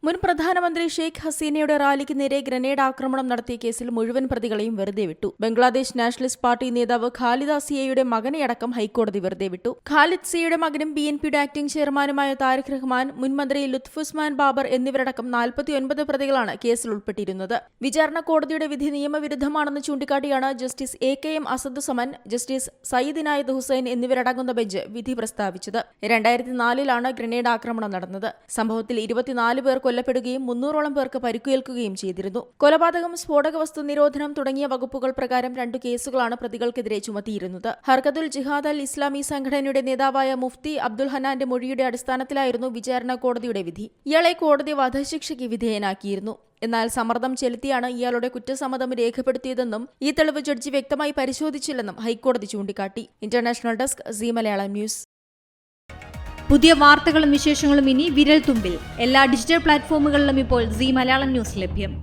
മുൻ പ്രധാനമന്ത്രി ഷെയ്ഖ് ഹസീനയുടെ റാലിക്ക് നേരെ ഗ്രനേഡ് ആക്രമണം നടത്തിയ കേസിൽ മുഴുവൻ പ്രതികളെയും വെറുതെ വിട്ടു. ബംഗ്ലാദേശ് നാഷണലിസ്റ്റ് പാർട്ടി നേതാവ് ഖാലിദ സിയയുടെ മകനെയടക്കം ഹൈക്കോടതി വെറുതെ വിട്ടു. ഖാലിദ് സിയയുടെ മകനും BNPയുടെ ആക്ടിംഗ് ചെയർമാനുമായ താരിഖ് റഹ്മാൻ, മുൻ മന്ത്രി ലുത്ഫുസ്മാൻ ബാബർ എന്നിവരടക്കം 49 പ്രതികളാണ് കേസിൽ ഉൾപ്പെട്ടിരുന്നത്. വിചാരണ കോടതിയുടെ വിധി നിയമവിരുദ്ധമാണെന്ന് ചൂണ്ടിക്കാട്ടിയാണ് justice AKM Asaduzzaman, justice Syed Inayat Hussain എന്നിവരടങ്ങുന്ന ബെഞ്ച് വിധി പ്രസ്താവിച്ചത്. 2004-ലാണ് ഗ്രനേഡ് ആക്രമണം നടന്നത്. സംഭവത്തിൽ 24 പേർ കൊല്ലപ്പെടുകയും 300ഓളം പേർക്ക് പരിക്കേൽക്കുകയും ചെയ്തിരുന്നു. കൊലപാതകം, സ്ഫോടക വസ്തു നിരോധനം തുടങ്ങിയ വകുപ്പുകൾ പ്രകാരം 2 കേസുകളാണ് പ്രതികൾക്കെതിരെ ചുമത്തിയിരുന്നത്. ഹർകത്തുൽ ജിഹാദ് അൽ ഇസ്ലാമി സംഘടനയുടെ നേതാവായ മുഫ്തി അബ്ദുൽ ഹനാന്റെ മൊഴിയുടെ അടിസ്ഥാനത്തിലായിരുന്നു വിചാരണ കോടതിയുടെ വിധി. ഇയാളെ കോടതി വധശിക്ഷയ്ക്ക് വിധേയനാക്കിയിരുന്നു. എന്നാൽ സമ്മർദ്ദം ചെലുത്തിയാണ് ഇയാളുടെ കുറ്റസമ്മതം രേഖപ്പെടുത്തിയതെന്നും ഈ തെളിവ് ജഡ്ജി വ്യക്തമായി പരിശോധിച്ചില്ലെന്നും ഹൈക്കോടതി ചൂണ്ടിക്കാട്ടി. International desk, Zee Malayalam news. പുതിയ വാർത്തകളും വിശേഷങ്ങളും ഇനി വിരൽ തുമ്പിൽ. എല്ലാ ഡിജിറ്റൽ പ്ലാറ്റ്ഫോമുകളിലും ഇപ്പോൾ സീ മലയാളം ന്യൂസ് ലഭ്യം.